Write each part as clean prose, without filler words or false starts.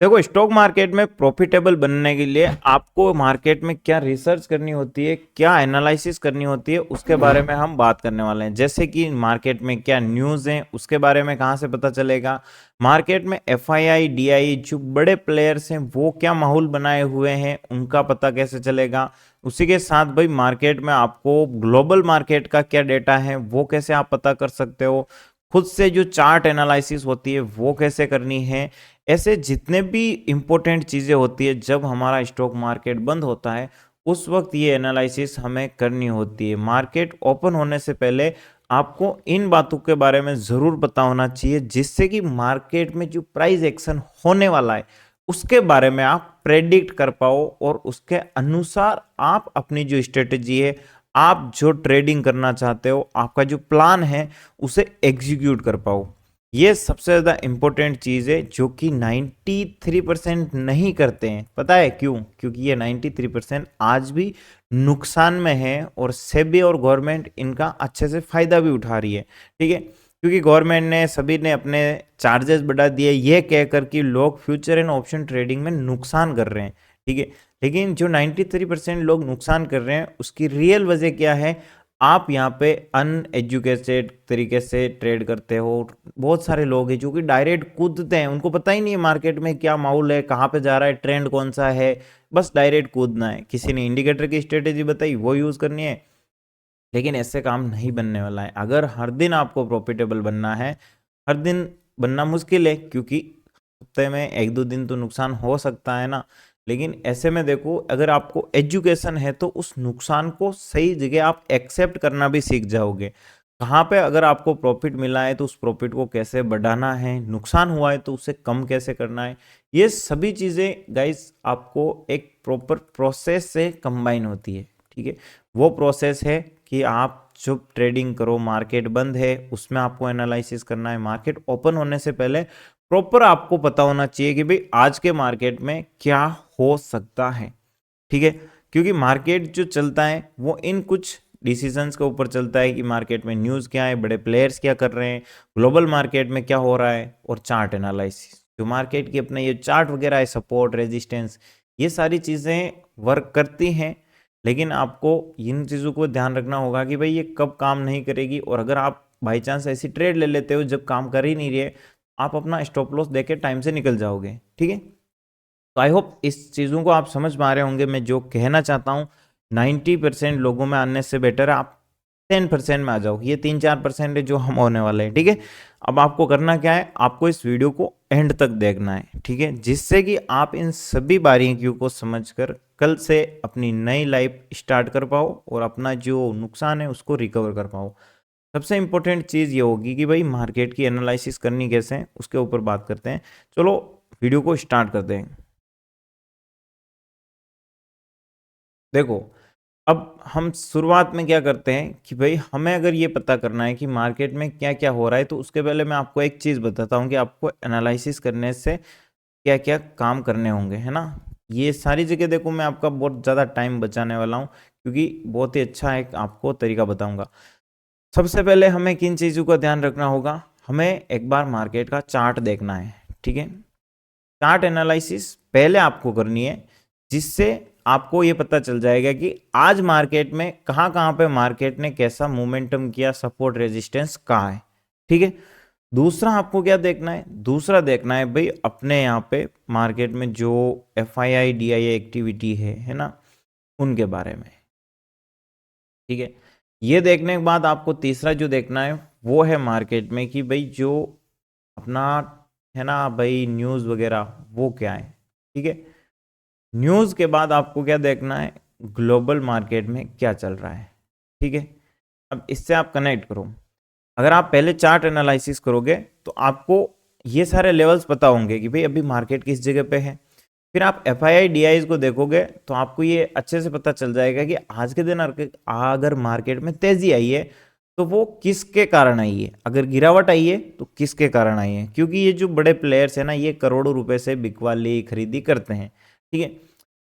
देखो, stock market में profitable बनने के लिए आपको मार्केट में क्या रिसर्च करनी होती है, क्या एनालिसिस करनी होती है, उसके बारे में हम बात करने वाले हैं। जैसे कि मार्केट में क्या न्यूज़ है, उसके बारे में कहाँ से पता चलेगा। मार्केट में एफआईआई डीआई जो बड़े प्लेयर्स हैं वो क्या माहौल बनाए हुए हैं, उनका पता कैसे चलेगा। उसी के साथ भाई मार्केट में आपको ग्लोबल मार्केट का क्या डेटा है वो कैसे आप पता कर सकते हो। खुद से जो चार्ट एनालिसिस होती है वो कैसे करनी है। ऐसे जितने भी इम्पोर्टेंट चीज़ें होती है जब हमारा स्टॉक मार्केट बंद होता है उस वक्त ये एनालिसिस हमें करनी होती है। मार्केट ओपन होने से पहले आपको इन बातों के बारे में ज़रूर पता होना चाहिए जिससे कि मार्केट में जो प्राइस एक्शन होने वाला है उसके बारे में आप प्रेडिक्ट कर पाओ और उसके अनुसार आप अपनी जो स्ट्रेटेजी है, आप जो ट्रेडिंग करना चाहते हो, आपका जो प्लान है उसे एग्जीक्यूट कर पाओ। ये सबसे ज़्यादा इंपॉर्टेंट चीज़ है जो कि 93% नहीं करते हैं। पता है क्यों? क्योंकि ये 93% आज भी नुकसान में है और सेबी और गवर्नमेंट इनका अच्छे से फ़ायदा भी उठा रही है। ठीक है, क्योंकि गवर्नमेंट ने सभी ने अपने चार्जेस बढ़ा दिए ये कहकर कि लोग फ्यूचर एंड ऑप्शन ट्रेडिंग में नुकसान कर रहे हैं। ठीक है, लेकिन जो 93% लोग नुकसान कर रहे हैं उसकी रियल वजह क्या है? आप यहाँ पे अनएजुकेटेड तरीके से ट्रेड करते हो। बहुत सारे लोग हैं जो कि डायरेक्ट कूदते हैं, उनको पता ही नहीं है मार्केट में क्या माहौल है, कहाँ पे जा रहा है, ट्रेंड कौन सा है, बस डायरेक्ट कूदना है। किसी ने इंडिकेटर की स्ट्रेटेजी बताई वो यूज़ करनी है, लेकिन ऐसे काम नहीं बनने वाला है। अगर हर दिन आपको प्रॉफिटेबल बनना है, हर दिन बनना मुश्किल है क्योंकि हफ्ते में एक दो दिन तो नुकसान हो सकता है ना। लेकिन ऐसे में देखो, अगर आपको एजुकेशन है तो उस नुकसान को सही जगह आप एक्सेप्ट करना भी सीख जाओगे। कहाँ पे अगर आपको प्रॉफिट मिला है तो उस प्रॉफिट को कैसे बढ़ाना है, नुकसान हुआ है तो उसे कम कैसे करना है। ये सभी चीज़ें गाइस आपको एक प्रॉपर प्रोसेस से कंबाइन होती है। ठीक है, वो प्रोसेस है कि आप जब ट्रेडिंग करो, मार्केट बंद है उसमें आपको एनालिसिस करना है। मार्केट ओपन होने से पहले प्रॉपर आपको पता होना चाहिए कि भाई आज के मार्केट में क्या हो सकता है। ठीक है, क्योंकि मार्केट जो चलता है वो इन कुछ डिसीजंस के ऊपर चलता है कि मार्केट में न्यूज़ क्या है, बड़े प्लेयर्स क्या कर रहे हैं, ग्लोबल मार्केट में क्या हो रहा है, और चार्ट एनालिसिस जो मार्केट की अपने ये चार्ट वगैरह है, सपोर्ट रेजिस्टेंस, ये सारी चीज़ें वर्क करती हैं। लेकिन आपको इन चीज़ों को ध्यान रखना होगा कि भाई ये कब काम नहीं करेगी, और अगर आप बाई चांस ऐसी ट्रेड ले लेते हो जब काम कर ही नहीं रही है, आप अपना स्टॉप लॉस देके टाइम से निकल जाओगे। ठीक है, तो आई होप इस चीज़ों को आप समझ पा रहे होंगे। मैं जो कहना चाहता हूँ 90% लोगों में आने से बेटर है आप 10% में आ जाओ। ये 3-4% है जो हम होने वाले हैं। ठीक है, अब आपको करना क्या है, आपको इस वीडियो को एंड तक देखना है। ठीक है, जिससे कि आप इन सभी बारीकियों को समझकर कल से अपनी नई लाइफ स्टार्ट कर पाओ और अपना जो नुकसान है उसको रिकवर कर पाओ। सबसे इंपॉर्टेंट चीज़ ये होगी कि भाई मार्केट की एनालिसिस करनी कैसे है उसके ऊपर बात करते हैं। चलो वीडियो को स्टार्ट करते हैं। देखो, अब हम शुरुआत में क्या करते हैं कि भाई हमें अगर ये पता करना है कि मार्केट में क्या क्या हो रहा है, तो उसके पहले मैं आपको एक चीज़ बताता हूँ कि आपको एनालिसिस करने से क्या क्या काम करने होंगे, है ना। ये सारी जगह देखो, मैं आपका बहुत ज़्यादा टाइम बचाने वाला हूँ क्योंकि बहुत ही अच्छा एक आपको तरीका बताऊँगा। सबसे पहले हमें किन चीज़ों का ध्यान रखना होगा, हमें एक बार मार्केट का चार्ट देखना है। ठीक है, चार्ट एनालिसिस पहले आपको करनी है जिससे आपको ये पता चल जाएगा कि आज मार्केट में कहाँ कहाँ पे मार्केट ने कैसा मोमेंटम किया, सपोर्ट रेजिस्टेंस कहाँ है। ठीक है, दूसरा आपको क्या देखना है, दूसरा देखना है भाई अपने यहाँ पे मार्केट में जो F I I D I activity है ना, उनके बारे में। ठीक है, ये देखने के बाद आपको तीसरा जो देखना है वो है मार्केट में कि भाई जो अपना है ना भाई न्यूज़ वगैरह वो क्या है। ठीक है, न्यूज़ के बाद आपको क्या देखना है, ग्लोबल मार्केट में क्या चल रहा है। ठीक है, अब इससे आप कनेक्ट करो। अगर आप पहले चार्ट एनालिसिस करोगे तो आपको ये सारे लेवल्स पता होंगे कि भाई अभी मार्केट किस जगह पे है। फिर आप F I I D eyes को देखोगे तो आपको ये अच्छे से पता चल जाएगा कि आज के दिन अगर मार्केट में तेजी आई है तो वो किसके कारण आई है, अगर गिरावट आई है तो किसके कारण आई है। क्योंकि ये जो बड़े प्लेयर्स हैं ना, ये करोड़ों रुपए से बिकवाली खरीदी करते हैं। ठीक है,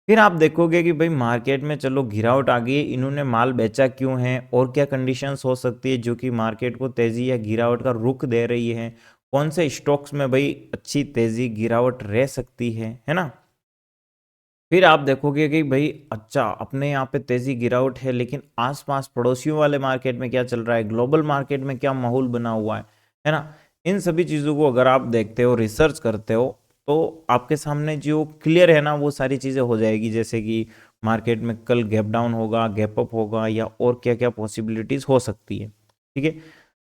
फिर आप देखोगे कि भाई मार्केट में चलो गिरावट आ गई, इन्होंने माल बेचा क्यों है और क्या कंडीशंस हो सकती है जो कि मार्केट को तेजी या गिरावट का रुख दे रही है, कौन से स्टॉक्स में भाई अच्छी तेजी गिरावट रह सकती है ना। फिर आप देखोगे कि भाई अच्छा अपने यहाँ पे तेजी गिरावट है, लेकिन आसपास पड़ोसियों वाले मार्केट में क्या चल रहा है, ग्लोबल मार्केट में क्या माहौल बना हुआ है ना। इन सभी चीज़ों को अगर आप देखते हो, रिसर्च करते हो, तो आपके सामने जो क्लियर है ना वो सारी चीज़ें हो जाएगी। जैसे कि मार्केट में कल गैप डाउन होगा, गैप अप होगा, या और क्या क्या पॉसिबिलिटीज़ हो सकती है। ठीक है,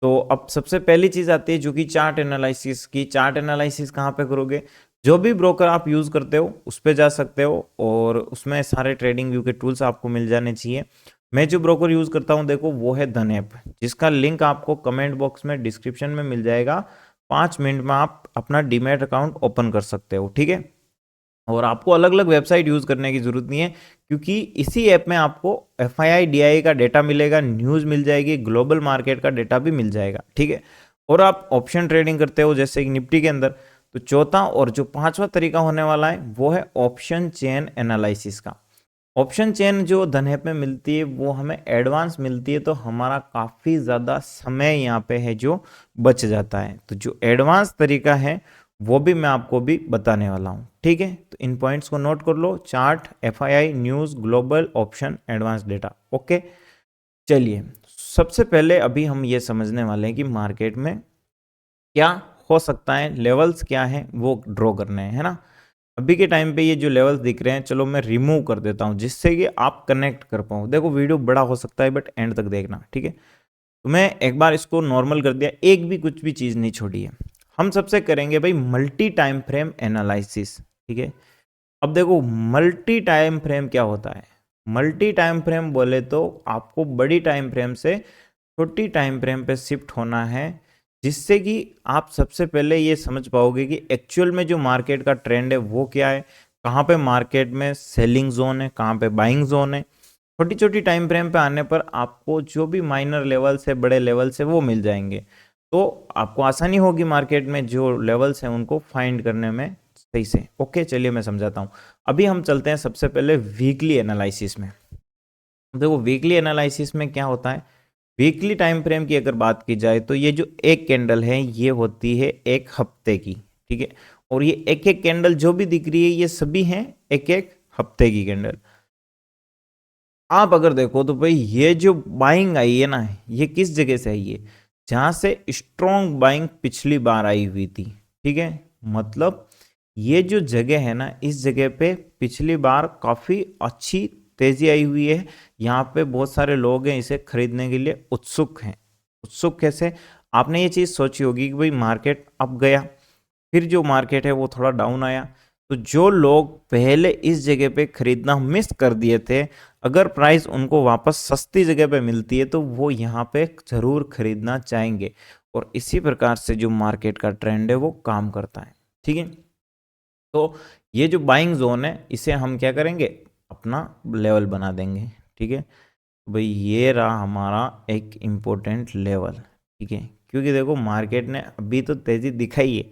तो अब सबसे पहली चीज़ आती है जो कि चार्ट एनालिसिस की। चार्ट एनालिसिस कहाँ पे करोगे, जो भी ब्रोकर आप यूज़ करते हो उस पर जा सकते हो, और उसमें सारे ट्रेडिंग व्यू के टूल्स आपको मिल जाने चाहिए। मैं जो ब्रोकर यूज़ करता हूँ देखो वो है धन ऐप, जिसका लिंक आपको कमेंट बॉक्स में डिस्क्रिप्शन में मिल जाएगा। 5 मिनट में आप अपना डीमैट अकाउंट ओपन कर सकते हो। ठीक है, और आपको अलग अलग वेबसाइट यूज़ करने की ज़रूरत नहीं है, क्योंकि इसी ऐप में आपको FII DI का डेटा मिलेगा, न्यूज़ मिल जाएगी, ग्लोबल मार्केट का डेटा भी मिल जाएगा। ठीक है, और आप ऑप्शन ट्रेडिंग करते हो जैसे कि निफ्टी के अंदर, तो चौथा और जो पांचवा तरीका होने वाला है वो है ऑप्शन चेन एनालिसिस का। ऑप्शन चेन जो धन ऐप में मिलती है वो हमें एडवांस मिलती है, तो हमारा काफ़ी ज़्यादा समय यहाँ पे है जो बच जाता है। तो जो एडवांस तरीका है वो भी मैं आपको भी बताने वाला हूँ। ठीक है, तो इन पॉइंट्स को नोट कर लो, chart, FII, news, global, option, advance data. Okay, चलिए सबसे पहले अभी हम ये समझने वाले हैं कि मार्केट में क्या हो सकता है, लेवल्स क्या है वो ड्रॉ करने हैं, है ना। अभी के टाइम पे ये जो लेवल्स दिख रहे हैं, चलो मैं रिमूव कर देता हूँ जिससे कि आप कनेक्ट कर पाऊँ। देखो वीडियो बड़ा हो सकता है बट एंड तक देखना। ठीक है, तो मैं एक बार इसको नॉर्मल कर दिया, एक भी कुछ भी चीज़ नहीं छोड़ी है। हम सबसे करेंगे भाई मल्टी टाइम फ्रेम एनालिसिस। ठीक है, अब देखो मल्टी टाइम फ्रेम क्या होता है। मल्टी टाइम फ्रेम बोले तो आपको बड़ी टाइम फ्रेम से छोटी टाइम फ्रेम पे शिफ्ट होना है, जिससे कि आप सबसे पहले ये समझ पाओगे कि एक्चुअल में जो मार्केट का ट्रेंड है वो क्या है, कहाँ पे मार्केट में सेलिंग जोन है, कहाँ पे बाइंग जोन है। छोटी छोटी टाइम फ्रेम पे आने पर आपको जो भी माइनर लेवल से बड़े लेवल से वो मिल जाएंगे, तो आपको आसानी होगी मार्केट में जो लेवल्स हैं उनको फाइंड करने में सही से। ओके, चलिए मैं समझाता हूँ। अभी हम चलते हैं सबसे पहले वीकली एनालिसिस में। देखो वीकली एनालिसिस में क्या होता है, वीकली टाइम फ्रेम की अगर बात की जाए तो ये जो एक कैंडल है ये होती है एक हफ्ते की। ठीक है, और ये एक एक कैंडल जो भी दिख रही है ये सभी हैं एक एक हफ्ते की कैंडल। आप अगर देखो तो भाई ये जो बाइंग आई है ना, ये किस जगह से आई है, जहां से स्ट्रॉन्ग बाइंग पिछली बार आई हुई थी। ठीक है, मतलब ये जो जगह है ना, इस जगह पे पिछली बार काफी अच्छी तेजी आई हुई है। यहाँ पे बहुत सारे लोग हैं इसे खरीदने के लिए उत्सुक हैं। उत्सुक कैसे, आपने ये चीज सोची होगी कि भाई मार्केट अप गया, फिर जो मार्केट है वो थोड़ा डाउन आया, तो जो लोग पहले इस जगह पे खरीदना मिस कर दिए थे, अगर प्राइस उनको वापस सस्ती जगह पे मिलती है तो वो यहाँ पे जरूर खरीदना चाहेंगे। और इसी प्रकार से जो मार्केट का ट्रेंड है वो काम करता है। ठीक है, तो ये जो बाइंग जोन है इसे हम क्या करेंगे, अपना लेवल बना देंगे। ठीक है, भाई ये रहा हमारा एक इम्पोर्टेंट लेवल। ठीक है, क्योंकि देखो मार्केट ने अभी तो तेजी दिखाई है,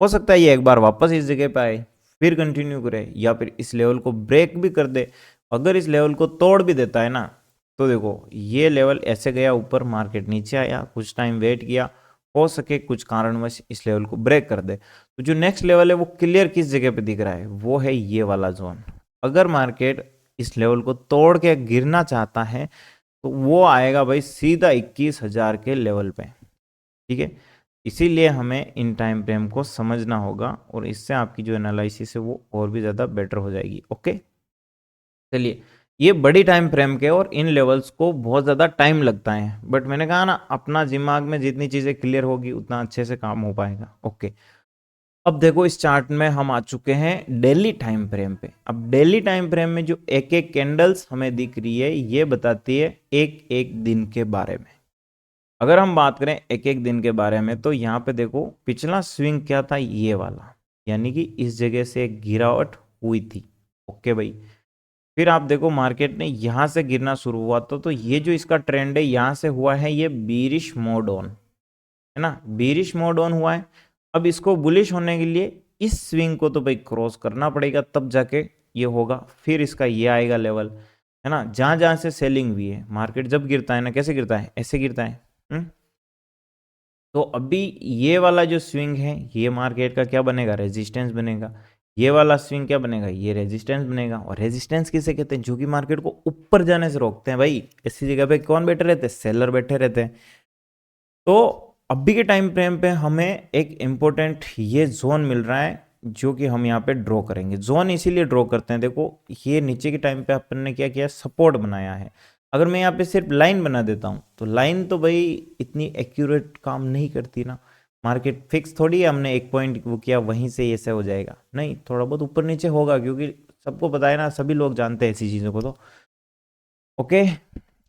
हो सकता है ये एक बार वापस इस जगह पे आए, फिर कंटिन्यू करे, या फिर इस लेवल को ब्रेक भी कर दे। अगर इस लेवल को तोड़ भी देता है ना, तो देखो ये लेवल ऐसे गया ऊपर, मार्केट नीचे आया, कुछ टाइम वेट किया, हो सके कुछ कारणवश इस लेवल को ब्रेक कर दे, तो जो नेक्स्ट लेवल है वो क्लियर किस जगह पे दिख रहा है, वो है ये वाला जोन। अगर मार्केट इस लेवल को तोड़ के गिरना चाहता है तो वो आएगा भाई सीधा 21,000 के लेवल पे। ठीक है, इसीलिए हमें इन टाइम फ्रेम को समझना होगा, और इससे आपकी जो एनालिसिस है वो और भी ज़्यादा बेटर हो जाएगी। ओके, चलिए ये बड़ी टाइम फ्रेम के और इन लेवल्स को बहुत ज़्यादा टाइम लगता है, बट मैंने कहा ना अपना दिमाग में जितनी चीज़ें क्लियर होगी उतना अच्छे से काम हो पाएगा। ओके, अब देखो इस चार्ट में हम आ चुके हैं डेली टाइम फ्रेम पे। अब डेली टाइम फ्रेम में जो एक एक कैंडल्स हमें दिख रही है ये बताती है एक एक दिन के बारे में। अगर हम बात करें एक एक दिन के बारे में तो यहाँ पे देखो पिछला स्विंग क्या था, ये वाला, यानी कि इस जगह से एक गिरावट हुई थी। ओके भाई, फिर आप देखो मार्केट ने यहाँ से गिरना शुरू हुआ तो ये जो इसका ट्रेंड है यहाँ से हुआ है ये बीरिश मोड ऑन, है ना, बीरिश मोड ऑन हुआ है। अब इसको बुलिश होने के लिए इस स्विंग को तो भाई क्रॉस करना पड़ेगा, तब जाके ये होगा। फिर इसका ये आएगा लेवल, है ना, जहां जहां से सेलिंग हुई है। मार्केट जब गिरता है ना, कैसे गिरता है, ऐसे गिरता है। तो अभी ये वाला जो स्विंग है ये मार्केट का क्या बनेगा, रेजिस्टेंस बनेगा। ये वाला स्विंग क्या बनेगा, ये रेजिस्टेंस बनेगा। और रेजिस्टेंस किसे कहते हैं, जो कि मार्केट को ऊपर जाने से रोकते हैं। भाई ऐसी जगह पे कौन बैठे रहते हैं, सेलर बैठे रहते हैं। तो अभी के टाइम फ्रेम पे हमें एक इम्पोर्टेंट ये जोन मिल रहा है जो कि हम यहाँ पे ड्रॉ करेंगे। जोन इसीलिए ड्रॉ करते हैं, देखो ये नीचे के टाइम पे अपन ने क्या किया, सपोर्ट बनाया है। अगर मैं यहाँ पे सिर्फ लाइन बना देता हूँ तो लाइन तो भाई इतनी एक्यूरेट काम नहीं करती ना। मार्केट फिक्स थोड़ी है, हमने एक पॉइंट वो किया वहीं से ऐसे हो जाएगा, नहीं, थोड़ा बहुत ऊपर नीचे होगा, क्योंकि सबको पता है ना, सभी लोग जानते हैं ऐसी चीज़ों को। तो ओके,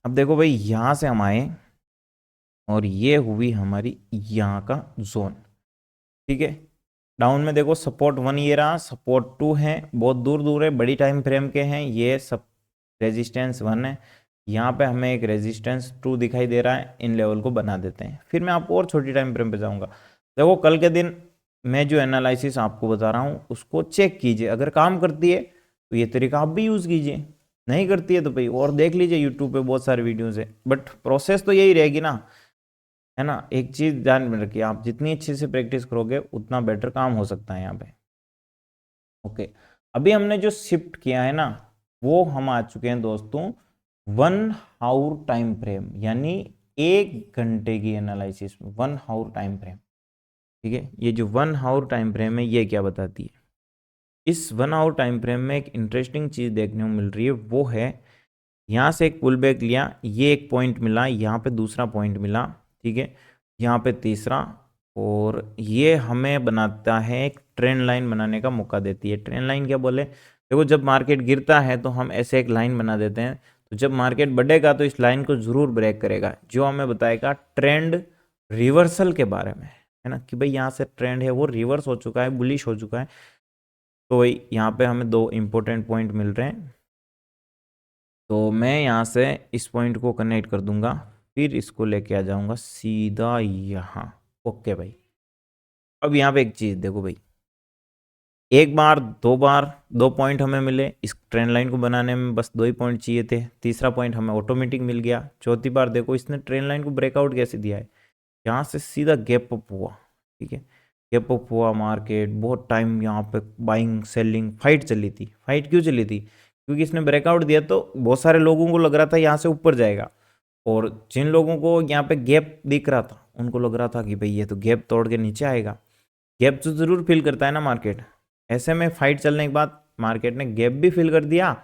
अब देखो भाई यहाँ से हम आए और ये हुई हमारी यहाँ का जोन, ठीक है। डाउन में देखो सपोर्ट 1 ये रहा, सपोर्ट 2 है, बहुत दूर दूर है, बड़ी टाइम फ्रेम के हैं ये सब। रेजिस्टेंस 1 है, यहाँ पे हमें एक रेजिस्टेंस 2 दिखाई दे रहा है। इन लेवल को बना देते हैं, फिर मैं आपको और छोटी टाइम फ्रेम पे जाऊँगा। देखो कल के दिन मैं जो एनालिसिस आपको बता रहा हूँ उसको चेक कीजिए, अगर काम करती है तो ये तरीका आप भी यूज़ कीजिए, नहीं करती है तो भाई और देख लीजिए, यूट्यूब पे बहुत सारे वीडियोज़ है, बट प्रोसेस तो यही रहेगी ना, है ना। एक चीज ध्यान में रखिए, आप जितनी अच्छे से प्रैक्टिस करोगे उतना बेटर काम हो सकता है यहाँ पे। ओके, अभी हमने जो शिफ्ट किया है ना, वो हम आ चुके हैं दोस्तों 1 आवर टाइम फ्रेम, यानी 1 घंटे की एनालिसिस में 1 आवर टाइम फ्रेम, ठीक है। ये जो 1 आवर टाइम फ्रेम है ये क्या बताती है, इस 1 आवर टाइम फ्रेम में एक इंटरेस्टिंग चीज देखने को मिल रही है, वो है यहाँ से एक पुल बैक लिया, ये एक पॉइंट मिला, यहाँ पे दूसरा पॉइंट मिला, ठीक है, यहाँ पे तीसरा, और ये हमें बनाता है एक ट्रेंड लाइन बनाने का मौका देती है। ट्रेंड लाइन क्या बोले, देखो जब मार्केट गिरता है तो हम ऐसे एक लाइन बना देते हैं, तो जब मार्केट बढ़ेगा तो इस लाइन को जरूर ब्रेक करेगा, जो हमें बताएगा ट्रेंड रिवर्सल के बारे में, है ना, कि भाई यहाँ से ट्रेंड है वो रिवर्स हो चुका है, बुलिश हो चुका है। तो वही यहाँ पे हमें 2 इंपॉर्टेंट पॉइंट मिल रहे हैं, तो मैं यहाँ से इस पॉइंट को कनेक्ट कर दूंगा, फिर इसको लेके आ जाऊंगा सीधा यहाँ। ओके भाई, अब यहाँ पे एक चीज़ देखो भाई, एक बार 2 बार 2 पॉइंट हमें मिले, इस ट्रेंड लाइन को बनाने में बस 2 ही पॉइंट चाहिए थे, तीसरा पॉइंट हमें ऑटोमेटिक मिल गया। चौथी बार देखो इसने ट्रेंड लाइन को ब्रेकआउट कैसे दिया है, यहाँ से सीधा गैप अप हुआ, ठीक है, गैप अप हुआ, मार्केट बहुत टाइम यहाँ पे बाइंग सेलिंग फाइट चली थी। फाइट क्यों चली थी, क्योंकि इसने ब्रेकआउट दिया तो बहुत सारे लोगों को लग रहा था यहाँ से ऊपर जाएगा, और जिन लोगों को यहाँ पे गैप दिख रहा था उनको लग रहा था कि भाई ये तो गैप तोड़ के नीचे आएगा। गैप तो जरूर फिल करता है ना मार्केट, ऐसे में फाइट चलने के बाद मार्केट ने गैप भी फिल कर दिया,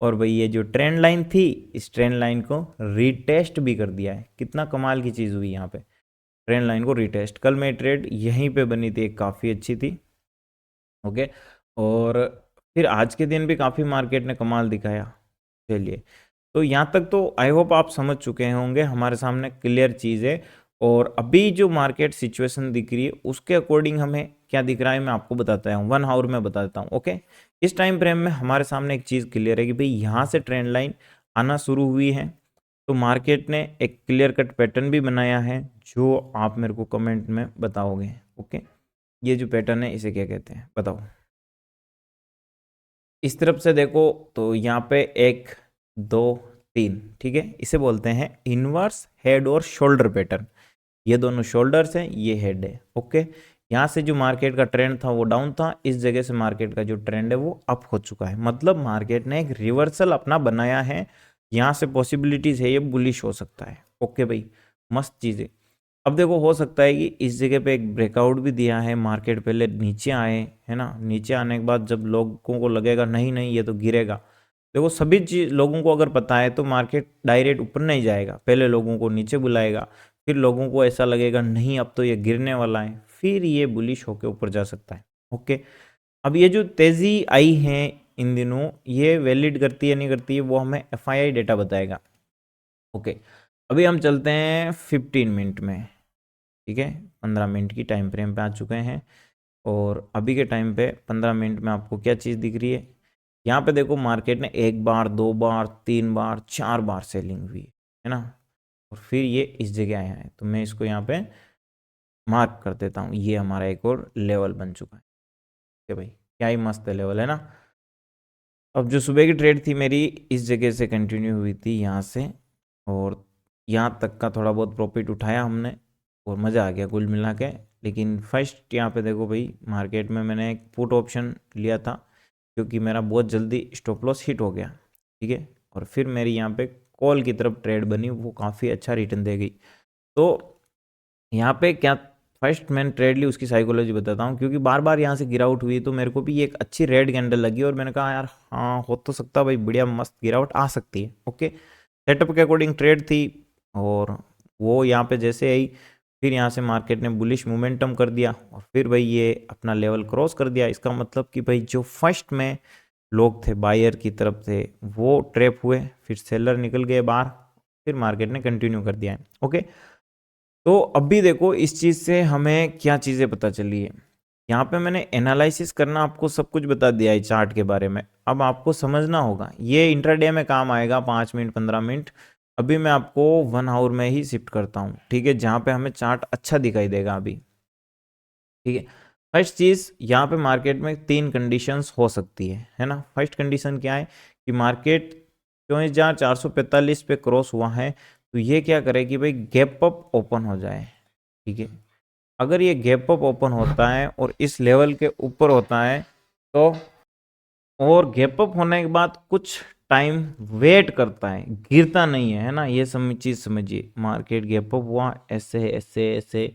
और भाई ये जो ट्रेंड लाइन थी इस ट्रेंड लाइन को रीटेस्ट भी कर दिया है। कितना कमाल की चीज़ हुई यहाँ पे, ट्रेंड लाइन को रीटेस्ट। कल मैं ट्रेड यहीं पे बनी थी, काफ़ी अच्छी थी, ओके। और फिर आज के दिन भी काफ़ी मार्केट ने कमाल दिखाया। चलिए, तो यहाँ तक तो आई होप आप समझ चुके होंगे, हमारे सामने क्लियर चीज़ है। और अभी जो मार्केट सिचुएशन दिख रही है उसके अकॉर्डिंग हमें क्या दिख रहा है मैं आपको बताता हूँ, 1 आवर में बता देता हूँ, ओके। इस टाइम फ्रेम में हमारे सामने एक चीज़ क्लियर है कि भाई यहाँ से ट्रेंड लाइन आना शुरू हुई है, तो मार्केट ने एक क्लियर कट पैटर्न भी बनाया है, जो आप मेरे को कमेंट में बताओगे, ओके। ये जो पैटर्न है इसे क्या कहते हैं बताओ। इस तरफ से देखो तो यहाँ पे 1 2 3, ठीक है, इसे बोलते हैं इनवर्स हेड और शोल्डर पैटर्न। ये दोनों शोल्डर्स हैं, ये हेड है, ओके। यहाँ से जो मार्केट का ट्रेंड था वो डाउन था, इस जगह से मार्केट का जो ट्रेंड है वो अप हो चुका है, मतलब मार्केट ने एक रिवर्सल अपना बनाया है। यहाँ से पॉसिबिलिटीज है ये बुलिश हो सकता है, ओके भाई, मस्त चीज़ है। अब देखो हो सकता है कि इस जगह पे एक ब्रेकआउट भी दिया है, मार्केट पहले नीचे आए, है ना, नीचे आने के बाद जब लोगों को लगेगा नहीं नहीं ये तो गिरेगा, देखो सभी चीज लोगों को अगर पता है तो मार्केट डायरेक्ट ऊपर नहीं जाएगा, पहले लोगों को नीचे बुलाएगा, फिर लोगों को ऐसा लगेगा नहीं अब तो ये गिरने वाला है, फिर ये बुलिश होकर ऊपर जा सकता है, ओके। अब ये जो तेजी आई है इन दिनों, ये वैलिड करती है नहीं करती है वो हमें एफआईआई डेटा बताएगा, ओके। अभी हम चलते हैं 15 मिनट में, ठीक है, 15 मिनट की टाइम फ्रेम पे आ चुके हैं, और अभी के टाइम पे 15 मिनट में आपको क्या चीज़ दिख रही है, यहाँ पे देखो मार्केट ने 1 बार 2 बार 3 बार 4 बार सेलिंग हुई है ना, और फिर ये इस जगह आया है, तो मैं इसको यहाँ पे मार्क कर देता हूँ, ये हमारा एक और लेवल बन चुका है, ठीक है भाई, क्या ही मस्त है लेवल, है ना। अब जो सुबह की ट्रेड थी मेरी इस जगह से कंटिन्यू हुई थी यहाँ से, और यहाँ तक का थोड़ा बहुत प्रॉफिट उठाया हमने, और मज़ा आ गया कुल मिला के। लेकिन फर्स्ट यहाँ पे देखो भाई, मार्केट में मैंने एक पुट ऑप्शन लिया था क्योंकि मेरा बहुत जल्दी स्टॉप लॉस हिट हो गया, ठीक है। और फिर मेरी यहाँ पे कॉल की तरफ ट्रेड बनी, वो काफ़ी अच्छा रिटर्न दे गई। तो यहाँ पे क्या, फर्स्ट मैंने ट्रेड ली, उसकी साइकोलॉजी बताता हूँ, क्योंकि बार बार यहाँ से गिरावट हुई तो मेरे को भी एक अच्छी रेड कैंडल लगी और मैंने कहा यार हाँ हो तो सकता भाई, बढ़िया मस्त गिरावट आ सकती है। ओके, सेटअप के अकॉर्डिंग ट्रेड थी और वो यहाँ पे जैसे आई, फिर यहाँ से मार्केट ने बुलिश मोमेंटम कर दिया और फिर भाई ये अपना लेवल क्रॉस कर दिया। इसका मतलब कि भाई जो फर्स्ट में लोग थे बायर की तरफ थे वो ट्रैप हुए, फिर सेलर निकल गए बाहर, फिर मार्केट ने कंटिन्यू कर दिया है। ओके, तो अभी देखो इस चीज़ से हमें क्या चीज़ें पता चली है। यहाँ पे मैंने एनालिसिस करना आपको सब कुछ बता दिया है चार्ट के बारे में। अब आपको समझना होगा, ये इंट्राडे में काम आएगा 5 मिनट 15 मिनट। अभी मैं आपको 1 आवर में ही शिफ्ट करता हूँ, ठीक है, जहाँ पे हमें चार्ट अच्छा दिखाई देगा अभी, ठीक है। फर्स्ट चीज़, यहाँ पे मार्केट में 3 कंडीशंस हो सकती है ना। फर्स्ट कंडीशन क्या है कि मार्केट 24,445 पे क्रॉस हुआ है तो ये क्या करे कि भाई गैप अप ओपन हो जाए, ठीक है। अगर ये गैप अप ओपन होता है और इस लेवल के ऊपर होता है तो, और गैप अप होने के बाद कुछ टाइम वेट करता है, गिरता नहीं है ना, ये चीज़ समझिए। मार्केट गैप अप हुआ, ऐसे ऐसे ऐसे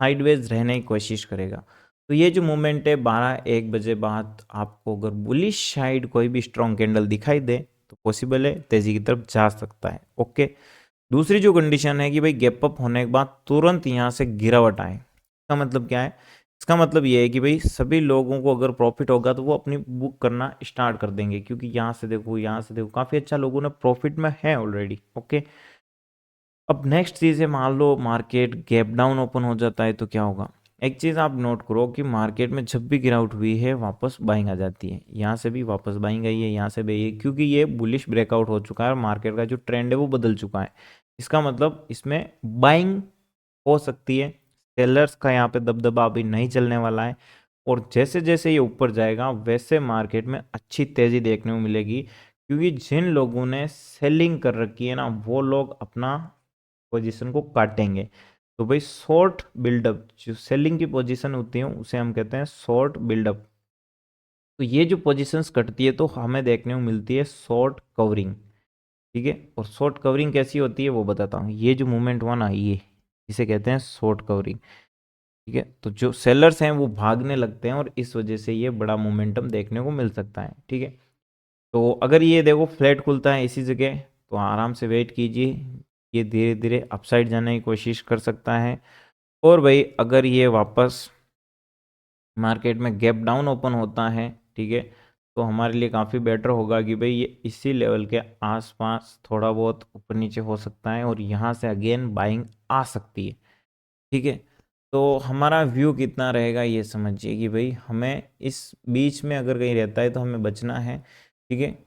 साइडवेज रहने की कोशिश करेगा। तो ये जो मूवमेंट है 12-1 बजे बाद आपको अगर बुलिश साइड कोई भी स्ट्रॉन्ग कैंडल दिखाई दे तो पॉसिबल है तेजी की तरफ जा सकता है। ओके, दूसरी जो कंडीशन है कि भाई गैप अप होने के बाद तुरंत यहाँ से गिरावट आए। इसका मतलब क्या है? इसका मतलब ये है कि भाई सभी लोगों को अगर प्रॉफिट होगा तो वो अपनी बुक करना स्टार्ट कर देंगे, क्योंकि यहाँ से देखो काफ़ी अच्छा लोगों ने प्रॉफिट में है ऑलरेडी। ओके, अब नेक्स्ट चीज़ है, मान लो मार्केट गैप डाउन ओपन हो जाता है तो क्या होगा। एक चीज़ आप नोट करो कि मार्केट में जब भी गिरावट हुई है वापस बाइंग आ जाती है। यहाँ से भी वापस बाइंग आई है, यहाँ से भी, ये क्योंकि ये बुलिश ब्रेकआउट हो चुका है और मार्केट का जो ट्रेंड है वो बदल चुका है। इसका मतलब इसमें बाइंग हो सकती है। सेलर्स का यहाँ पे दबदबा अभी नहीं चलने वाला है और जैसे जैसे ये ऊपर जाएगा वैसे मार्केट में अच्छी तेज़ी देखने को मिलेगी, क्योंकि जिन लोगों ने सेलिंग कर रखी है ना वो लोग अपना पोजीशन को काटेंगे। तो भाई शॉर्ट बिल्डअप, जो सेलिंग की पोजीशन होती है उसे हम कहते हैं शॉर्ट बिल्डअप। तो ये जो पोजीशंस कटती है तो हमें देखने को मिलती है शॉर्ट कवरिंग, ठीक है। और शॉर्ट कवरिंग कैसी होती है वो बताता हूँ। ये जो मूवमेंट हुआ ना, ये इसे कहते हैं शॉर्ट कवरिंग, ठीक है। तो जो सेलर्स हैं वो भागने लगते हैं और इस वजह से ये बड़ा मोमेंटम देखने को मिल सकता है, ठीक है। तो अगर ये देखो फ्लैट खुलता है इसी जगह तो आराम से वेट कीजिए, ये धीरे धीरे अपसाइड जाने की कोशिश कर सकता है। और भाई अगर ये वापस मार्केट में गैप डाउन ओपन होता है, ठीक है, तो हमारे लिए काफ़ी बेटर होगा कि भाई ये इसी लेवल के आसपास थोड़ा बहुत ऊपर नीचे हो सकता है और यहाँ से अगेन बाइंग आ सकती है, ठीक है। तो हमारा व्यू कितना रहेगा ये समझिए कि भाई हमें इस बीच में अगर कहीं रहता है तो हमें बचना है, ठीक है।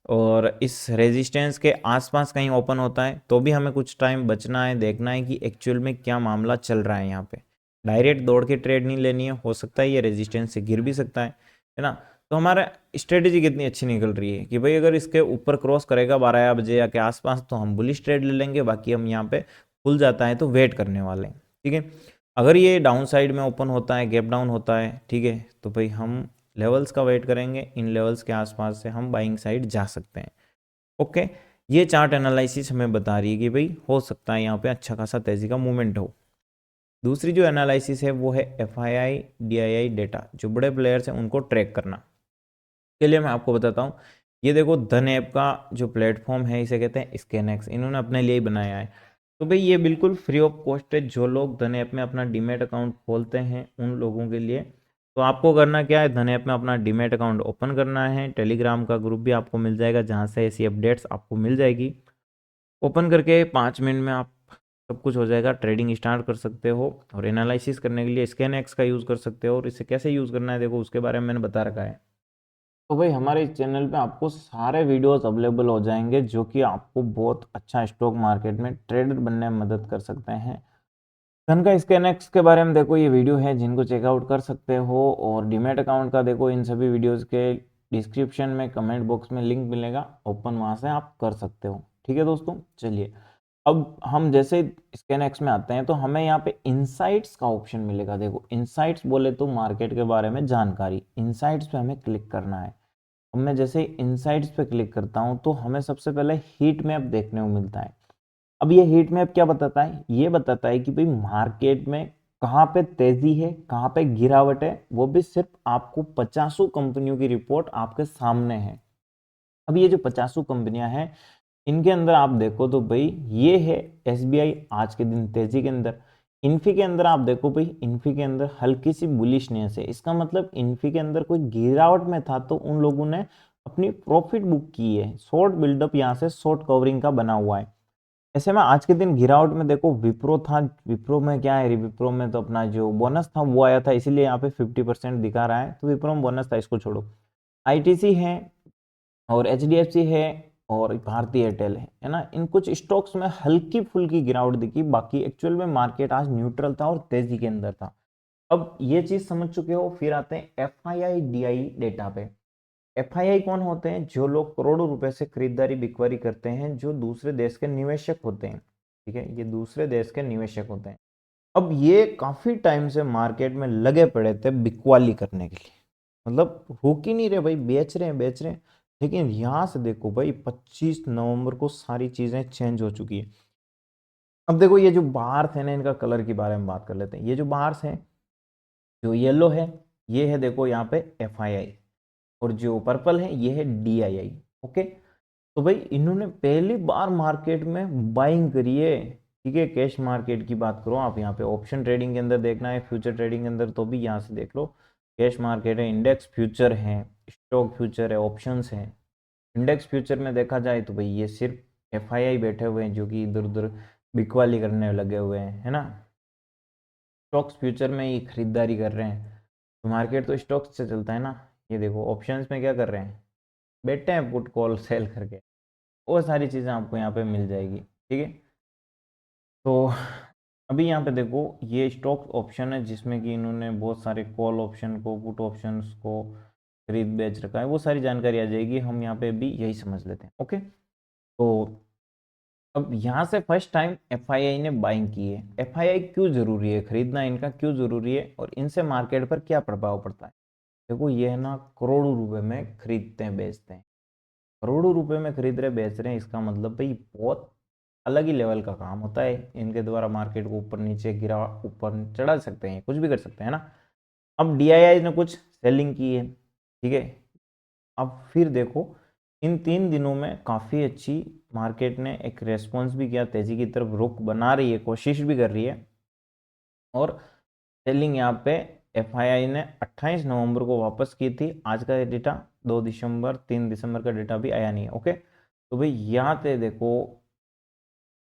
और इस रेजिस्टेंस के आसपास कहीं ओपन होता है तो भी हमें कुछ टाइम बचना है, देखना है कि एक्चुअल में क्या मामला चल रहा है यहाँ पे। डायरेक्ट दौड़ के ट्रेड नहीं लेनी है, हो सकता है ये रेजिस्टेंस से गिर भी सकता है ना। तो हमारा स्ट्रेटेजी कितनी अच्छी निकल रही है कि भाई अगर इसके ऊपर क्रॉस करेगा 12 बजे या के आसपास तो हम बुलिश ट्रेड ले लेंगे, बाकी हम यहाँ पे खुल जाता है तो वेट करने वाले हैं, ठीक है। अगर ये डाउन साइड में ओपन होता है, गैप डाउन होता है, ठीक है, तो भाई हम लेवल्स का वेट करेंगे, इन लेवल्स के आसपास से हम बाइंग साइड जा सकते हैं। ओके, ये चार्ट एनालिसिस हमें बता रही है कि भाई हो सकता है यहाँ पे अच्छा खासा तेजी का मूवमेंट हो। दूसरी जो एनालिसिस है वो है FII DII डेटा, जो बड़े प्लेयर्स हैं उनको ट्रैक करना के लिए मैं आपको बताता हूँ। ये देखो धन ऐप का जो प्लेटफॉर्म है इसे कहते हैं स्कैनएक्स, इन्होंने अपने लिए ही बनाया है। तो भाई ये बिल्कुल फ्री ऑफ कॉस्ट है, जो लोग धन ऐप में अपना डीमेट अकाउंट खोलते हैं उन लोगों के लिए। तो आपको करना क्या है, धन ऐप में अपना डीमेट अकाउंट ओपन करना है, टेलीग्राम का ग्रुप भी आपको मिल जाएगा जहाँ से ऐसी अपडेट्स आपको मिल जाएगी। ओपन करके 5 मिनट में आप सब कुछ हो जाएगा, ट्रेडिंग स्टार्ट कर सकते हो और एनालिसिस करने के लिए स्कैनएक्स का यूज़ कर सकते हो। और इसे कैसे यूज़ करना है देखो उसके बारे में मैंने बता रखा है। तो भाई हमारे इस चैनल पे आपको सारे वीडियोस अवेलेबल हो जाएंगे जो कि आपको बहुत अच्छा स्टॉक मार्केट में ट्रेडर बनने में मदद कर सकते हैं। धन का स्कैनएक्स के बारे में देखो ये वीडियो है जिनको चेकआउट कर सकते हो, और डीमैट अकाउंट का देखो इन सभी वीडियोस के डिस्क्रिप्शन में कमेंट बॉक्स में लिंक मिलेगा, ओपन वहाँ से आप कर सकते हो, ठीक है दोस्तों। चलिए अब हम जैसे स्कैन एक्स में आते हैं तो हमें यहाँ पे इनसाइट्स का ऑप्शन मिलेगा। देखो इनसाइट्स बोले तो मार्केट के बारे में जानकारी, इनसाइट्स पे हमें क्लिक करना है। अब मैं जैसे इनसाइट्स पे क्लिक करता हूँ तो हमें सबसे पहले हीट मैप देखने को मिलता है। अब ये हीट मैप क्या बताता है, ये बताता है कि भाई मार्केट में कहाँ पे तेजी है, कहाँ पे गिरावट है, वो भी सिर्फ आपको 50 कंपनियों की रिपोर्ट आपके सामने है। अब ये जो 50 कंपनियां हैं, इनके अंदर आप देखो तो भाई ये है एसबीआई आज के दिन तेजी के अंदर। इन्फी के अंदर आप देखो भाई, इन्फी के अंदर हल्की सी बुलिशनेस है, इसका मतलब इन्फी के अंदर कोई गिरावट में था तो उन लोगों ने अपनी प्रॉफिट बुक की है। शॉर्ट बिल्डअप यहाँ से शॉर्ट कवरिंग का बना हुआ है। ऐसे में आज के दिन गिरावट में देखो विप्रो था, विप्रो में क्या है, विप्रो में तो अपना जो बोनस था वो आया था, इसीलिए यहाँ पे 50% दिखा रहा है, तो विप्रो में बोनस था, इसको छोड़ो। आईटीसी है और एचडीएफसी है और भारतीय एयरटेल है ना, इन कुछ स्टॉक्स में हल्की फुल्की गिरावट दिखी, बाकी एक्चुअल में मार्केट आज न्यूट्रल था और तेजी के अंदर था। अब ये चीज समझ चुके हो, फिर आते हैं एफआईआई डीआई डेटा पे। एफआईआई कौन होते हैं, जो लोग करोड़ों रुपए से खरीदारी बिक्वारी करते हैं, जो दूसरे देश के निवेशक होते हैं। ठीक है, ये दूसरे देश के निवेशक होते हैं। अब ये काफी टाइम से मार्केट में लगे पड़े थे बिकवाली करने के लिए, मतलब रुक ही नहीं रहे भाई, बेच रहे हैं बेच रहे हैं। लेकिन यहां से देखो भाई 25 नवंबर को सारी चीजें चेंज हो चुकी है। अब देखो ये जो बार्स है ना, इनका कलर के बारे में बात कर लेते हैं। ये जो बार्स हैं, जो येलो है ये है देखो यहाँ पे एफआईआई, और जो पर्पल है ये है डीआईआई। ओके, तो भाई इन्होंने पहली बार मार्केट में बाइंग करी है। ठीक है, कैश मार्केट की बात करो आप, यहाँ पे ऑप्शन ट्रेडिंग के अंदर देखना है, फ्यूचर ट्रेडिंग के अंदर तो भी यहाँ से देख लो। कैश मार्केट है, इंडेक्स फ्यूचर है, स्टॉक फ्यूचर है, ऑप्शंस है। इंडेक्स फ्यूचर में देखा जाए तो भाई ये सिर्फ एफआईआई बैठे हुए हैं जो कि इधर उधर बिकवाली करने लगे हुए हैं, है ना। स्टॉक्स फ्यूचर में ये खरीदारी कर रहे हैं, तो मार्केट तो स्टॉक्स से चलता है ना। ये देखो ऑप्शंस में क्या कर रहे हैं, बैठे हैं पुट कॉल सेल करके। वो सारी चीज़ें आपको यहाँ पे मिल जाएगी। ठीक है, तो अभी यहाँ पे देखो ये स्टॉक ऑप्शन है जिसमें कि इन्होंने बहुत सारे कॉल ऑप्शन को, पुट ऑप्शंस को खरीद बेच रखा है, वो सारी जानकारी आ जाएगी। हम यहाँ पे भी यही समझ लेते हैं। ओके, तो अब यहाँ से फर्स्ट टाइम एफआईआई ने बाइंग की है। एफआईआई क्यों जरूरी है, खरीदना इनका क्यों जरूरी है, और इनसे मार्केट पर क्या प्रभाव पड़ता है। देखो ये है ना, करोड़ों रुपए में खरीदते हैं बेचते हैं, करोड़ों रुपए में खरीद रहे बेच रहे हैं, इसका मतलब भाई बहुत अलग ही लेवल का काम होता है। इनके द्वारा मार्केट को ऊपर नीचे गिरा ऊपर चढ़ा सकते हैं, कुछ भी कर सकते हैं ना। अब डीआईआई ने कुछ सेलिंग की है। ठीक है, अब फिर देखो इन 3 दिनों में काफ़ी अच्छी मार्केट ने एक रेस्पॉन्स भी किया, तेजी की तरफ रुख बना रही है, कोशिश भी कर रही है। और सेलिंग यहाँ पे एफआईआई ने 28 नवंबर को वापस की थी। आज का डेटा 2 दिसंबर 3 दिसंबर का डेटा भी आया नहीं है। ओके, तो भाई यहाँ पे देखो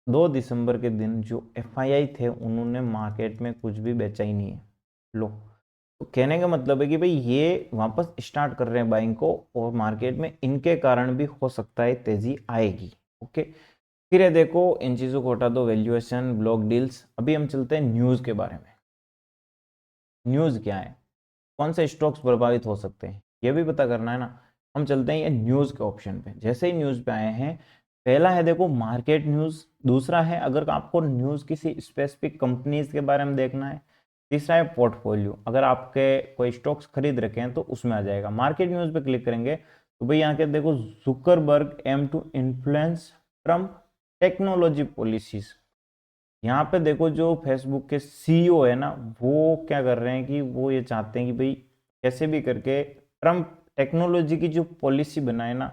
2 दिसंबर के दिन जो एफआईआई थे उन्होंने मार्केट में कुछ भी बेचा ही नहीं है। लो, तो कहने का मतलब है कि भाई ये वापस स्टार्ट कर रहे हैं बाइंग को, और मार्केट में इनके कारण भी हो सकता है तेजी आएगी। ओके, फिर ये देखो इन चीज़ों को हटा दो, वैल्यूएशन, ब्लॉक डील्स। अभी हम चलते हैं न्यूज़ के बारे में। न्यूज़ क्या है, कौन से स्टॉक्स प्रभावित हो सकते हैं, ये भी पता करना है ना। हम चलते हैं ये न्यूज़ के ऑप्शन पे। जैसे ही न्यूज़ पे आए हैं, पहला है देखो मार्केट न्यूज़, दूसरा है अगर आपको न्यूज़ किसी स्पेसिफिक कंपनीज के बारे में देखना है, तीसरा है पोर्टफोलियो, अगर आपके कोई स्टॉक्स खरीद रखे हैं तो उसमें आ जाएगा। मार्केट न्यूज़ पे क्लिक करेंगे तो भाई यहाँ के देखो Zuckerberg aims to influence Trump technology policies. यहाँ पे देखो जो फेसबुक के सीईओ है ना, वो क्या कर रहे हैं कि वो ये चाहते हैं कि भाई कैसे भी करके ट्रम्प टेक्नोलॉजी की जो पॉलिसी बनाए ना,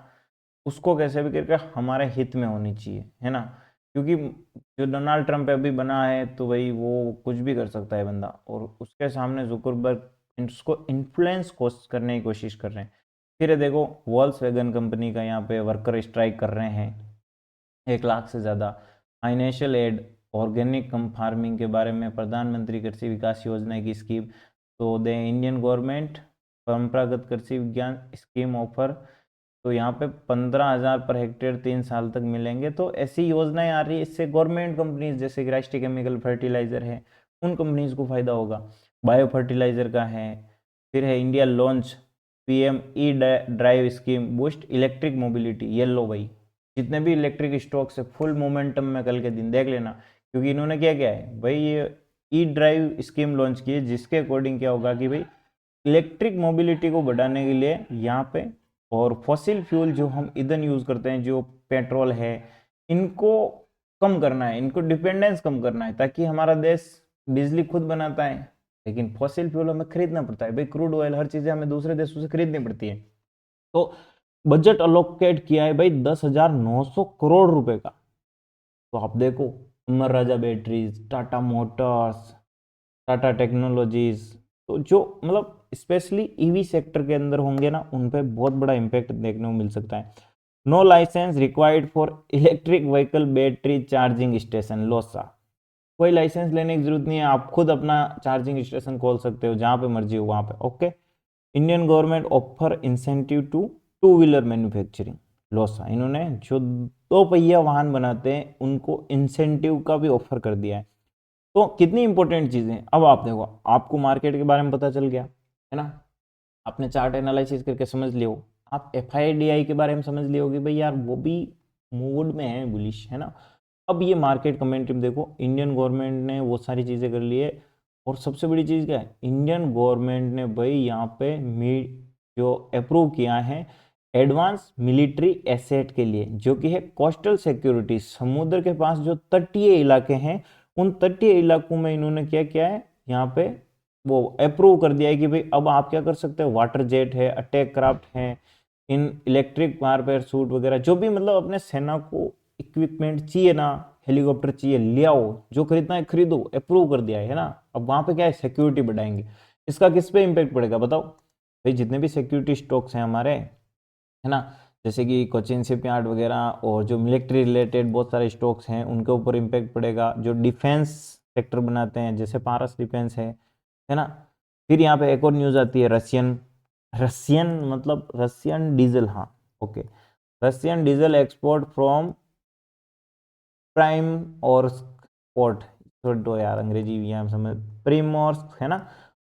उसको कैसे भी करके हमारे हित में होनी चाहिए, है ना। क्योंकि जो डोनाल्ड ट्रम्प अभी बना है तो भाई वो कुछ भी कर सकता है बंदा, और उसके सामने जुकरबर्ग उसको इन्फ्लुएंस करने की कोशिश कर रहे हैं। फिर ये देखो वॉल्क्सवैगन कंपनी का यहाँ पे वर्कर स्ट्राइक कर रहे हैं, 1 लाख से ज़्यादा। फाइनेंशियल एड, ऑर्गेनिक कम फार्मिंग के बारे में प्रधानमंत्री कृषि विकास योजना की स्कीम, तो दे इंडियन गवर्नमेंट परंपरागत कृषि विज्ञान स्कीम ऑफर, तो यहाँ पे 15,000 पर हेक्टेयर 3 साल तक मिलेंगे। तो ऐसी योजनाएं आ रही है, इससे गवर्नमेंट कंपनीज जैसे कि राष्ट्रीय केमिकल फर्टिलाइजर है, उन कंपनीज को फायदा होगा। बायो फर्टिलाइजर का है। फिर है India launch PM E drive scheme boost electric mobility, ये लो भाई जितने भी इलेक्ट्रिक स्टॉक्स है फुल मोमेंटम में कल के दिन देख लेना, क्योंकि इन्होंने क्या किया है भाई, ये ई ड्राइव स्कीम लॉन्च की है, जिसके अकॉर्डिंग क्या होगा कि भाई इलेक्ट्रिक मोबिलिटी को बढ़ाने के लिए यहाँ पे, और फॉसिल फ्यूल जो हम ईंधन यूज करते हैं, जो पेट्रोल है, इनको कम करना है, इनको डिपेंडेंस कम करना है, ताकि हमारा देश बिजली खुद बनाता है, लेकिन फॉसिल फ्यूल हमें खरीदना पड़ता है भाई, क्रूड ऑयल हर चीजें हमें दूसरे देशों से खरीदनी पड़ती है। तो बजट अलोकेट किया है भाई 10,900 करोड़ रुपए का। तो आप देखो, Amara Raja batteries, Tata motors, Tata technologies, तो जो मतलब स्पेशली ईवी सेक्टर के अंदर होंगे ना, उन पे बहुत बड़ा इम्पैक्ट देखने को मिल सकता है। No license required for electric vehicle battery charging station, लोसा। कोई लाइसेंस लेने की जरूरत नहीं है, आप खुद अपना चार्जिंग स्टेशन खोल सकते हो जहां पे मर्जी हो वहां पे। Okay. Indian government offer incentive to two wheeler manufacturing, लोसा। इन्होंने जो दो पहिया वाहन बनाते हैं उनको इंसेंटिव का भी ऑफर कर दिया है। तो कितनी इंपॉर्टेंट चीजें। अब आप देखो, आपको मार्केट के बारे में पता चल गया है ना, आपने चार्ट एनालिसिस करके समझ लियो, आप एफआईडीआई के बारे में समझ लियो कि भाई यार वो भी मूड में है, बुलिश है ना। अब ये मार्केट कमेंट्री में देखो, इंडियन गवर्नमेंट ने वो सारी चीजें कर ली है, और सबसे बड़ी चीज क्या है, इंडियन गवर्नमेंट ने भाई यहाँ पे जो अप्रूव किया है एडवांस मिलिट्री एसेट के लिए, जो कि है कोस्टल सिक्योरिटी, समुद्र के पास जो तटीय इलाके हैं, उन तटीय इलाकों में इन्होंने क्या किया है, यहाँ पे वो अप्रूव कर दिया है कि भाई अब आप क्या कर सकते हो, वाटर जेट है, अटैक क्राफ्ट है, इन इलेक्ट्रिक वारफेयर सूट वगैरह, जो भी मतलब अपने सेना को इक्विपमेंट चाहिए ना, हेलीकॉप्टर चाहिए, ले आओ, जो खरीदना है खरीदो, अप्रूव कर दिया है ना। अब वहां पे क्या है, सिक्योरिटी बढ़ाएंगे। इसका किस पे इंपैक्ट पड़ेगा बताओ भाई, जितने भी सिक्योरिटी स्टॉक्स हैं हमारे, है ना, जैसे कि कोचिन शिपयार्ड वगैरह, और जो मिलिट्री रिलेटेड बहुत सारे स्टॉक्स हैं उनके ऊपर इम्पैक्ट पड़ेगा। जो डिफेंस सेक्टर बनाते हैं, जैसे पारस डिफेंस है ना। फिर यहाँ पे एक और न्यूज़ आती है, रशियन रशियन मतलब रशियन डीजल, हाँ okay, Russian diesel export from prime और पोर्ट, छोड़ दो यार अंग्रेजी यहाँ समझ, प्रीमोर्स्क है ना,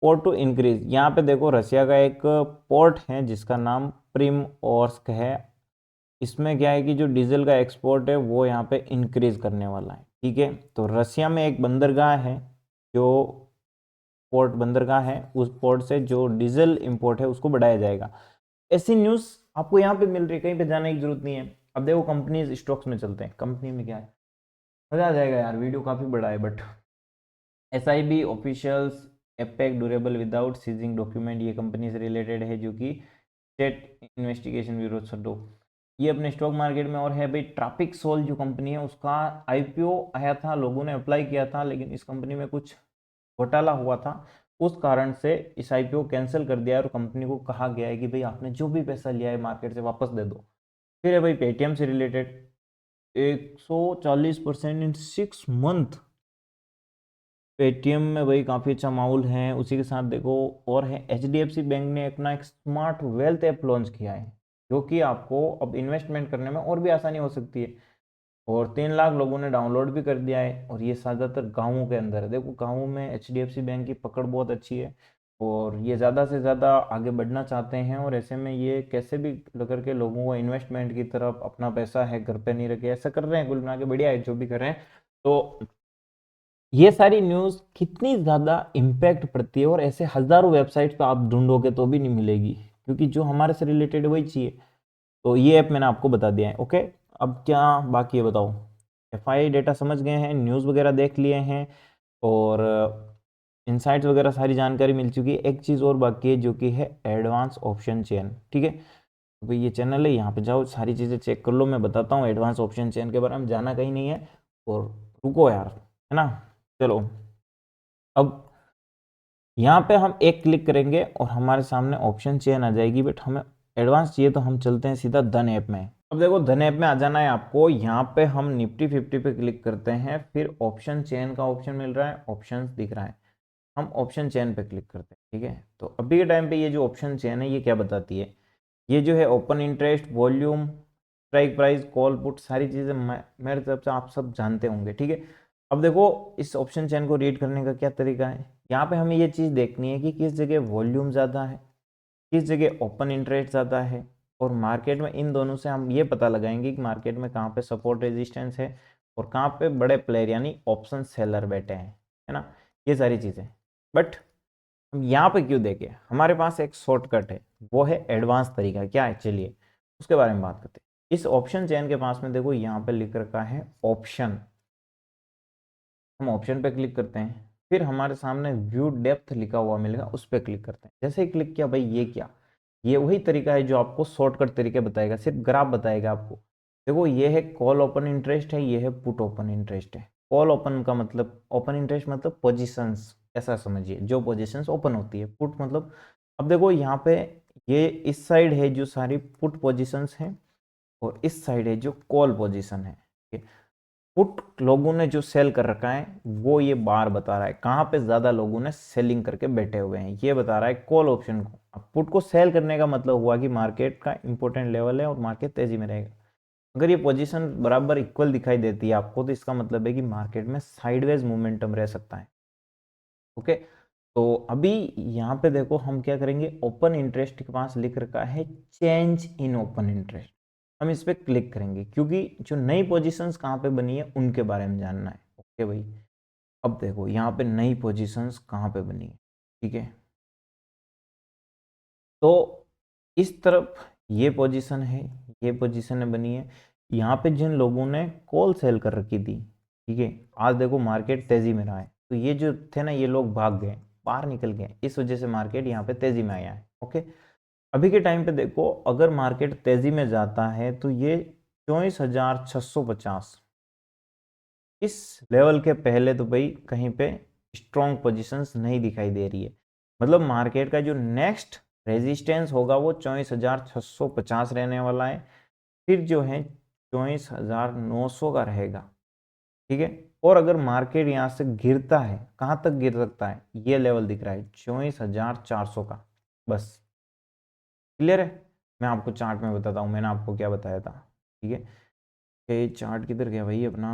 पोर्ट टू इंक्रीज। यहाँ पे देखो रशिया का एक पोर्ट है जिसका नाम प्रीमोर्स्क है, इसमें क्या है कि जो डीजल का एक्सपोर्ट है वो यहाँ पे इंक्रीज करने वाला है, ठीक है। तो रशिया में एक बंदरगाह है, जो पोर्ट बंदरगाह है, उस पोर्ट से जो डीजल इंपोर्ट है उसको बढ़ाया जाएगा। ऐसी न्यूज़ आपको यहाँ पे मिल रही है, कहीं पे जाने की जरूरत नहीं है। अब देखो कंपनीज स्टॉक्स में चलते हैं, कंपनी में क्या है, मजा आ जाएगा यार, वीडियो काफी बड़ा है but. SIB officials apex durable without seizing document, ये कंपनी से रिलेटेड है, जो कि स्टेट इन्वेस्टिगेशन ब्यूरो छो, ये अपने स्टॉक मार्केट में। और है भाई ट्रैफिक सोल जो कंपनी है, उसका आईपीओ आया था, लोगों ने अप्लाई किया था, लेकिन इस कंपनी में कुछ घोटाला हुआ था, उस कारण से इस आईपीओ कैंसिल कर दिया है, और कंपनी को कहा गया है कि भाई आपने जो भी पैसा लिया है मार्केट से वापस दे दो। फिर है भाई पेटीएम से रिलेटेड 140% इन 6 मंथ, पेटीएम में भाई काफ़ी अच्छा माहौल है। उसी के साथ देखो और है, एचडीएफसी बैंक ने अपना एक स्मार्ट वेल्थ ऐप लॉन्च किया है, जो कि आपको अब इन्वेस्टमेंट करने में और भी आसानी हो सकती है, और 3 लाख लोगों ने डाउनलोड भी कर दिया है। और ये ज़्यादातर गाँवों के अंदर है, देखो गाँवों में एचडीएफसी बैंक की पकड़ बहुत अच्छी है, और ये ज़्यादा से ज़्यादा आगे बढ़ना चाहते हैं, और ऐसे में ये कैसे भी करके लोगों को इन्वेस्टमेंट की तरफ, अपना पैसा है घर पे नहीं रखे, ऐसा कर रहे हैं, कुल मिला के बढ़िया है जो भी कर रहे हैं। तो ये सारी न्यूज़ कितनी ज़्यादा इम्पैक्ट पड़ती है, और ऐसे हज़ारों वेबसाइट पे आप ढूंढोगे तो भी नहीं मिलेगी, क्योंकि जो हमारे से रिलेटेड वही चाहिए। तो ये ऐप मैंने आपको बता दिया है, ओके। अब क्या बाकी है बताओ, एफआई डेटा समझ गए हैं, न्यूज़ वगैरह देख लिए हैं, और इनसाइट्स वगैरह सारी जानकारी मिल चुकी है। एक चीज़ और बाकी है, जो कि है एडवांस ऑप्शन चेन, ठीक है। तो भाई ये चैनल है, यहाँ पे जाओ सारी चीज़ें चेक कर लो, मैं बताता हूँ एडवांस ऑप्शन चेन के बारे में, जाना कहीं नहीं है। और रुको यार, है ना, चलो। अब यहाँ पे हम एक क्लिक करेंगे और हमारे सामने ऑप्शन चेन आ जाएगी, बट हमें एडवांस चाहिए तो हम चलते हैं सीधा धन ऐप में। अब देखो धन ऐप में आ जाना है आपको, यहाँ पे हम निफ्टी 50 पे क्लिक करते हैं, फिर ऑप्शन चेन का ऑप्शन मिल रहा है, ऑप्शन दिख रहा है, हम ऑप्शन चेन पे क्लिक करते हैं, ठीक है। तो अभी के टाइम पे ये जो ऑप्शन चेन है ये क्या बताती है, ये जो है open interest, volume, strike price, call put, सारी चीज़ें मेरे तरफ से आप सब जानते होंगे, ठीक है। अब देखो इस ऑप्शन चेन को रीड करने का क्या तरीका है, यहाँ पे हमें ये चीज़ देखनी है कि किस जगह वॉल्यूम ज़्यादा है, किस जगह ओपन इंटरेस्ट ज़्यादा है, और मार्केट में इन दोनों से हम ये पता लगाएंगे कि मार्केट में कहाँ पे सपोर्ट रेजिस्टेंस है और कहाँ पे बड़े प्लेयर यानी ऑप्शन सेलर बैठे हैं, है ना, ये सारी चीज़ें। बट हम यहाँ पे क्यों देखें, हमारे पास एक शॉर्टकट है, वो है एडवांस तरीका। क्या है, चलिए उसके बारे में बात करते हैं। इस ऑप्शन चेन के पास में देखो यहाँ पे लिख रखा है ऑप्शन, हम ऑप्शन पे क्लिक करते हैं, फिर हमारे सामने व्यू डेप्थ लिखा हुआ मिलेगा, उस पर क्लिक करते हैं। जैसे ही क्लिक किया, भाई ये क्या, ये वही तरीका है जो आपको शॉर्टकट तरीके बताएगा, सिर्फ ग्राफ बताएगा आपको। देखो ये है कॉल ओपन इंटरेस्ट है, ये है पुट ओपन इंटरेस्ट है। कॉल ओपन का मतलब, ओपन इंटरेस्ट मतलब पोजीशंस, ऐसा समझिए जो पोजीशंस ओपन होती है। पुट मतलब, अब देखो यहाँ पे ये इस साइड है जो सारी पुट पोजीशंस हैं और इस साइड है जो कॉल पोजीशन है। पुट लोगों ने जो सेल कर रखा है वो ये बार बता रहा है कहाँ पे ज्यादा लोगों ने सेलिंग करके बैठे हुए हैं, ये बता रहा है कॉल ऑप्शन को। अब पुट को सेल करने का मतलब हुआ कि मार्केट का इंपॉर्टेंट लेवल है और मार्केट तेजी में रहेगा। अगर ये पोजीशन बराबर इक्वल दिखाई देती है आपको, तो इसका मतलब है कि मार्केट में साइडवेज मोमेंटम रह सकता है। ओके, तो अभी यहाँ पे देखो हम क्या करेंगे, ओपन इंटरेस्ट के पास लिख रखा है चेंज इन ओपन इंटरेस्ट, हम इस पर क्लिक करेंगे क्योंकि जो नई पोजीशंस कहाँ पे बनी है उनके बारे में जानना है। ओके भाई, अब देखो यहाँ पे नई पोजीशंस कहाँ पे बनी है, ठीक है। तो इस तरफ ये पोजीशन है, ये पोजीशन बनी है, यहाँ पे जिन लोगों ने कॉल सेल कर रखी थी, ठीक है, आज देखो मार्केट तेजी में रहा है, तो ये जो थे ना, ये लोग भाग गए, बाहर निकल गए, इस वजह से मार्केट यहाँ पे तेजी में आया है। ओके, अभी के टाइम पे देखो अगर मार्केट तेजी में जाता है तो ये 24,650 इस लेवल के पहले तो भाई कहीं पे स्ट्रॉन्ग पोजीशंस नहीं दिखाई दे रही है। मतलब मार्केट का जो नेक्स्ट रेजिस्टेंस होगा वो 24,650 रहने वाला है, फिर जो है 24,900 का रहेगा, ठीक है। और अगर मार्केट यहाँ से गिरता है, कहाँ तक गिर सकता है, ये लेवल दिख रहा है 24,400 का, बस क्लियर है। मैं आपको चार्ट में बताता हूँ, मैंने आपको क्या बताया था, ठीक है। ये चार्ट किधर गया भाई अपना,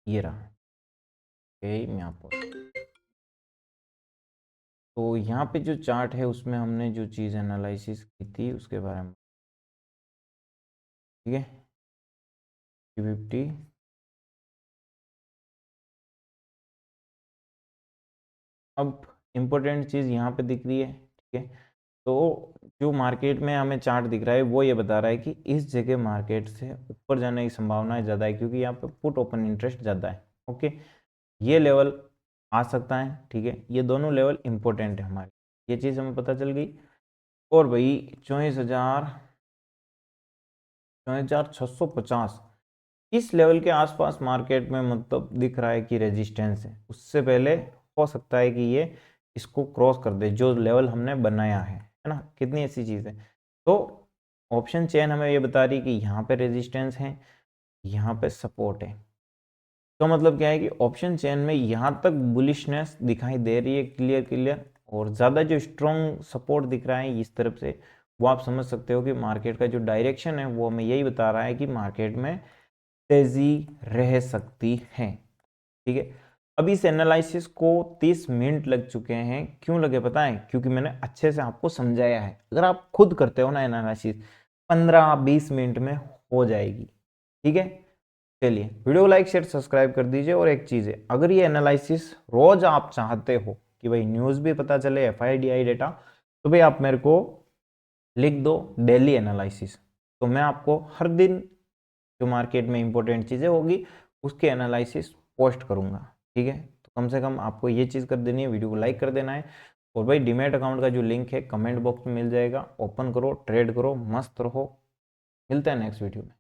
ये रहा। ओके, मैं आपको, तो यहाँ पे जो चार्ट है उसमें हमने जो चीज़ एनालिसिस की थी उसके बारे में, ठीक है, 50। अब इम्पोर्टेंट चीज़ यहाँ पे दिख रही है, ठीक है। तो जो मार्केट में हमें चार्ट दिख रहा है वो ये बता रहा है कि इस जगह मार्केट से ऊपर जाने की संभावना ज़्यादा है, क्योंकि यहाँ पे पुट ओपन इंटरेस्ट ज़्यादा है। ओके, ये लेवल आ सकता है, ठीक है, ये दोनों लेवल इंपॉर्टेंट है हमारे, ये चीज़ हमें पता चल गई। और भाई 24,650 इस लेवल के आसपास मार्केट में मतलब दिख रहा है कि रेजिस्टेंस है, उससे पहले हो सकता है कि ये इसको क्रॉस कर दे जो लेवल हमने बनाया है ना, कितनी ऐसी चीज़ है। तो ऑप्शन चेन हमें ये बता रही है कि यहाँ पे रेजिस्टेंस है, यहाँ पे सपोर्ट है। तो मतलब क्या है कि ऑप्शन चेन में यहाँ तक बुलिशनेस दिखाई दे रही है, क्लियर क्लियर, और ज़्यादा जो स्ट्रॉन्ग सपोर्ट दिख रहा है इस तरफ से, वो आप समझ सकते हो कि मार्केट का जो डायरेक्शन है वो हमें यही बता रहा है कि मार्केट में तेजी रह सकती है, ठीक है। अब इस एनालिसिस को 30 मिनट लग चुके हैं, क्यों लगे पता है, क्योंकि मैंने अच्छे से आपको समझाया है। अगर आप खुद करते हो ना एनालिसिस, 15-20 मिनट में हो जाएगी, ठीक है। चलिए वीडियो को लाइक शेयर सब्सक्राइब कर दीजिए। और एक चीज़ है, अगर ये एनालिसिस रोज आप चाहते हो कि भाई न्यूज़ भी पता चले, एफआईडीआई डेटा, तो भाई आप मेरे को लिख दो डेली एनालिसिस, तो मैं आपको हर दिन जो मार्केट में इंपॉर्टेंट चीज़ें होगी उसके एनालिसिस पोस्ट करूंगा, ठीक है। तो कम से कम आपको ये चीज़ कर देनी है, वीडियो को लाइक कर देना है। और भाई डीमैट अकाउंट का जो लिंक है कमेंट बॉक्स में मिल जाएगा, ओपन करो, ट्रेड करो, मस्त रहो। मिलते हैं नेक्स्ट वीडियो में।